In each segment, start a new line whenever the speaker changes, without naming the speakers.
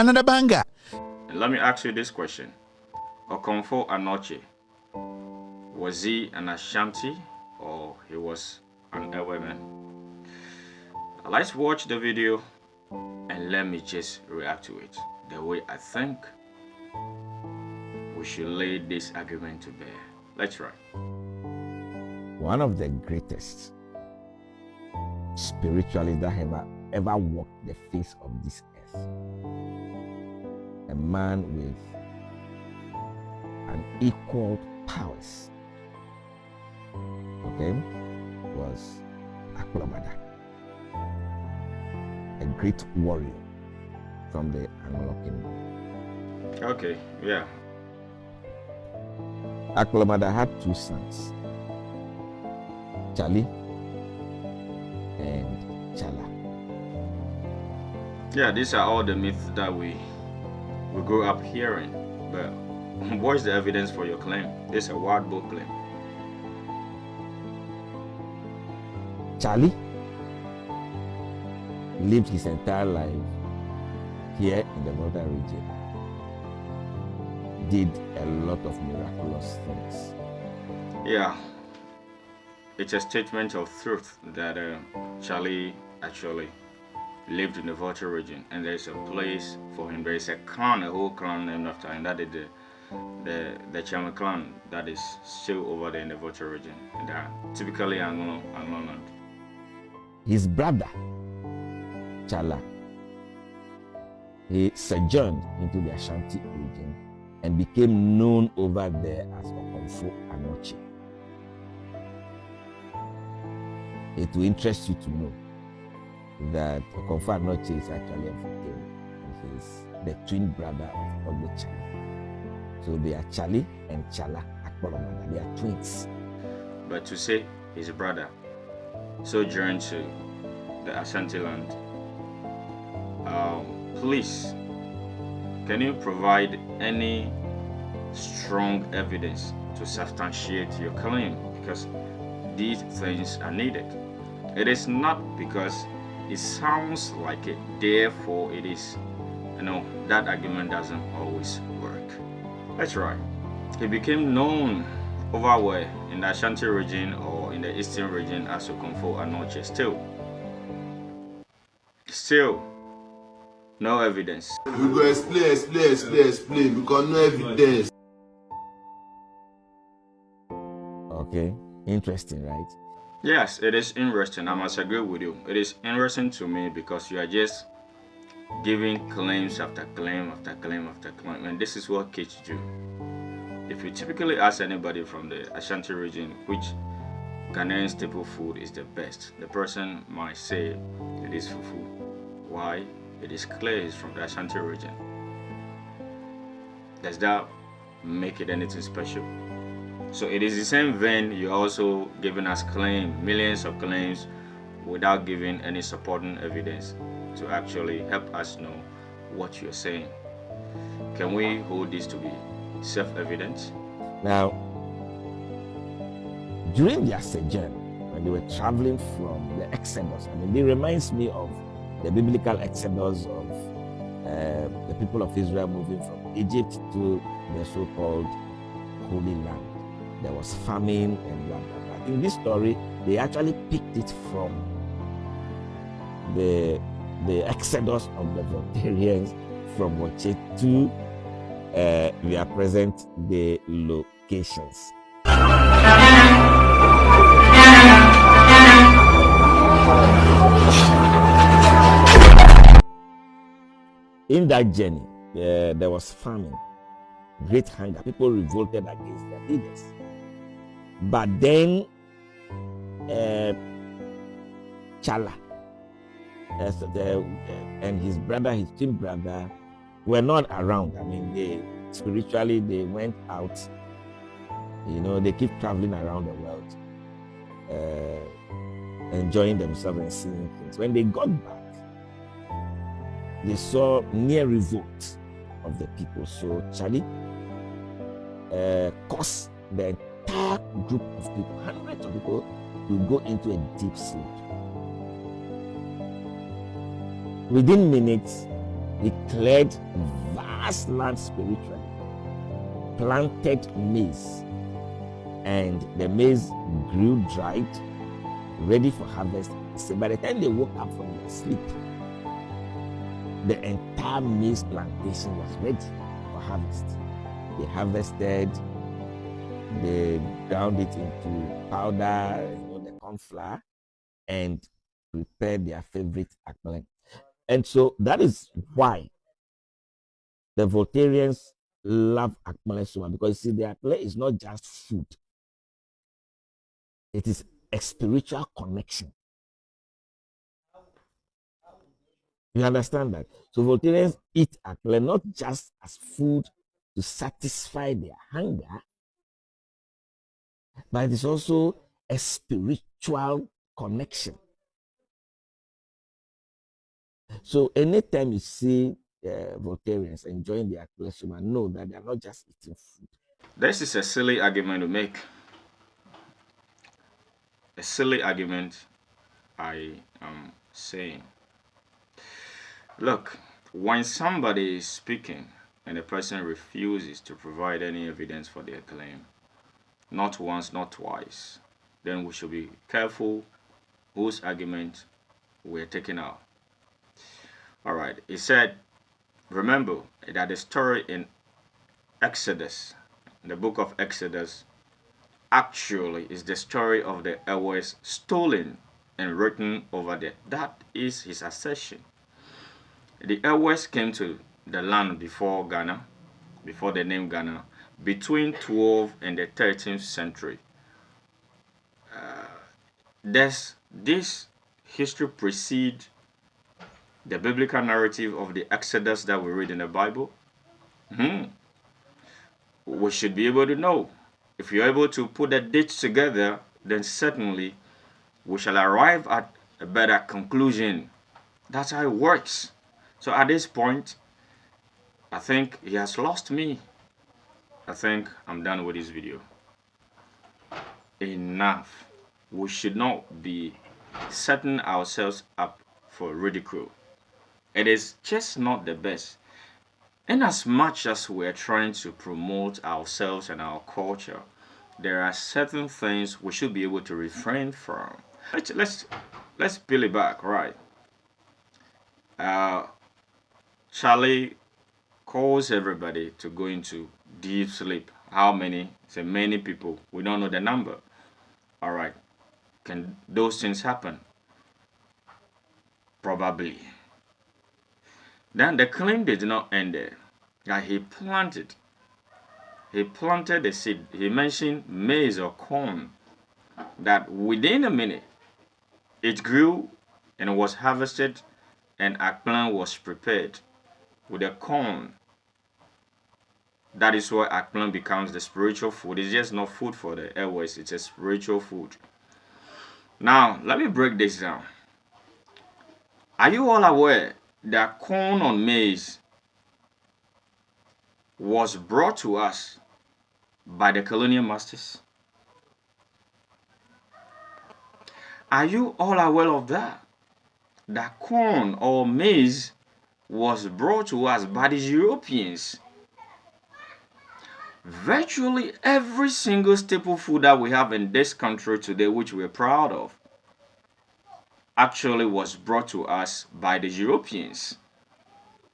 another banger.
And let me ask you this question. Okomfo Anokye, was he an Ashanti or he was an Eweman? Let's watch the video and let me just react to it the way I think we should lay this argument to bear. Let's try.
One of the greatest spiritualists that ever walked the face of this earth. A man with unequaled powers. Okay? Was Aklomada. A great warrior from the Anglo Kingdom.
Okay, yeah.
Aklomada had two sons, Charlie and Chala.
Yeah, these are all the myths that we grew up hearing. But what's the evidence for your claim? It's a wild book claim.
Charlie lived his entire life here in the northern region. Did a lot of miraculous things.
Yeah, it's a statement of truth that Charlie actually lived in the Volta region, and there's a place for him. There is a clan, a whole clan named after him. That is the Chama clan that is still over there in the Volta region. And they are typically Anglo land.
His brother, Chala, he sojourned into the Ashanti region and became known over there as Okomfo Anokye. It will interest you to know that Okomfo Anokye is actually a Mfokero, and he's the twin brother of Ogbe Charlie. So they are Charlie and Chala Akpolomada. They are twins.
But to say his brother sojourned to the Ashanti land, please, can you provide any strong evidence to substantiate your claim? Because these things are needed. It is not because it sounds like it, therefore it is, that argument doesn't always work. That's right. He became known over where in the Ashanti region or in the eastern region as Okomfo Anokye. Still, no evidence.
We go explain because no evidence.
Okay, interesting, right?
Yes, it is interesting. I must agree with you. It is interesting to me because you are just giving claims after claim after claim after claim, and this is what kids do. If you typically ask anybody from the Ashanti region which Ghanaian staple food is the best, the person might say it is fufu. Why? It is clear it's from the Ashanti region. Does that make it anything special? So it is the same vein. You're also giving us millions of claims without giving any supporting evidence to actually help us know what you're saying. Can we hold this to be self-evident?
Now, during their sojourn, when they were traveling from the Exodus, it reminds me of the biblical Exodus of the people of Israel moving from Egypt to the so-called Holy Land. There was famine and blah, blah, blah. In this story, they actually picked it from the Exodus of the Voltarians from Oche to their present day locations. In that journey, there was famine, great hunger. People revolted against their leaders. But then, Chala and his brother, his twin brother, were not around. Spiritually, they went out. They keep traveling around the world, enjoying themselves and seeing things. When they got back, they saw near revolt of the people. So Charlie caused the entire group of people, hundreds of people, to go into a deep sleep. Within minutes, He cleared vast land spiritually, planted maize, and the maize grew dried, ready for harvest. So by the time they woke up from their sleep, the entire maize plantation was ready for harvest. They harvested, they ground it into powder, the corn flour, and prepared their favorite akpele. And so that is why the Voltarians love akpele so much, because you see, the akpele is not just food, it is a spiritual connection. You understand that? So Voltarians eat akpele not just as food to satisfy their hunger, but it is also a spiritual connection. So anytime you see Voltarians enjoying their akpele, know that they are not just eating food.
This is a silly argument to make. A silly argument I am saying. Look, when somebody is speaking and the person refuses to provide any evidence for their claim, not once, not twice, then we should be careful whose argument we're taking out. All right, he said, remember that the story in Exodus, the book of Exodus, actually is the story of the hours stolen and written over there. That is his assertion. The hours came to the land before Ghana, before the name Ghana, between 12th and the 13th century. Does this history precede the biblical narrative of the Exodus that we read in the Bible? We should be able to know. If you're able to put the dates together, then certainly we shall arrive at a better conclusion. That's how it works. So at this point, I think he has lost me. I think I'm done with this video. Enough. We should not be setting ourselves up for ridicule. It is just not the best. In as much as we're trying to promote ourselves and our culture, there are certain things we should be able to refrain from. Let's peel it back, right? Charlie calls everybody to go into deep sleep. How many? Say many people. We don't know the number. All right. Can those things happen? Probably. Then the claim did not end there. That he planted the seed. He mentioned maize or corn. That within a minute, it grew and was harvested, and akpele was prepared with the corn. That is why akpele becomes the spiritual food. It's just not food for the airways, it's a spiritual food. Now, let me break this down. Are you all aware that corn or maize was brought to us by the colonial masters? Are you all aware of that? That corn or maize was brought to us by the Europeans. Virtually every single staple food that we have in this country today, which we're proud of, actually was brought to us by the Europeans.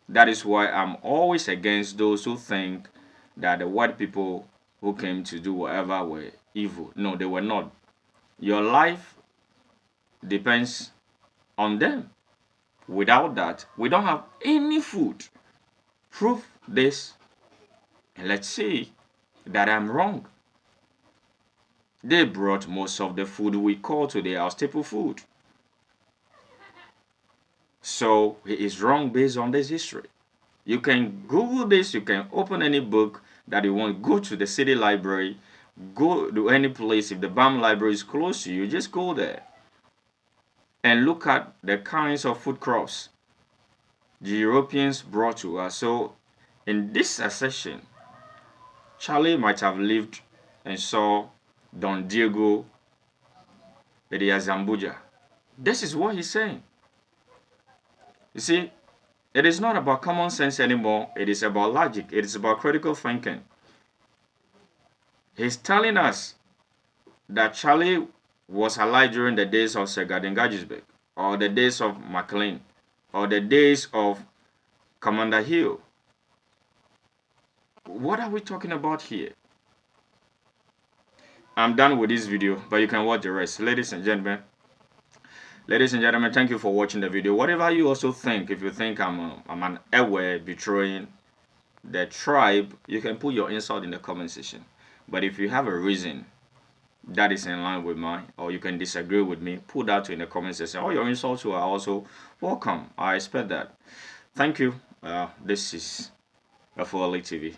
That is why I'm always against those who think that the white people who came to do whatever were evil. No, they were not. Your life depends on them. Without that, we don't have any food. Prove this, and let's see that I'm wrong. They brought most of the food we call today our staple food. So he is wrong based on this history. You can Google this, you can open any book that you want, go to the city library, go to any place. If the BAM library is close to you, just go there and look at the kinds of food crops the Europeans brought to us. So in this assertion, Charlie might have lived and saw Don Diego de Zambuja. This is what he's saying. You see, It is not about common sense anymore. It is about logic. It is about critical thinking. He's telling us that Charlie was alive during the days of Sir Gordon Gagisbeg, or the days of McLean, or the days of Commander Hill. What are we talking about here? I'm done with this video, but you can watch the rest. Ladies and gentlemen, thank you for watching the video. Whatever you also think, if you think I'm an Ewe betraying the tribe, you can put your insult in the comment section. But if you have a reason that is in line with mine, or you can disagree with me, put that in the comment section. All your insults are also welcome. I expect that. Thank you. This is Afoli TV.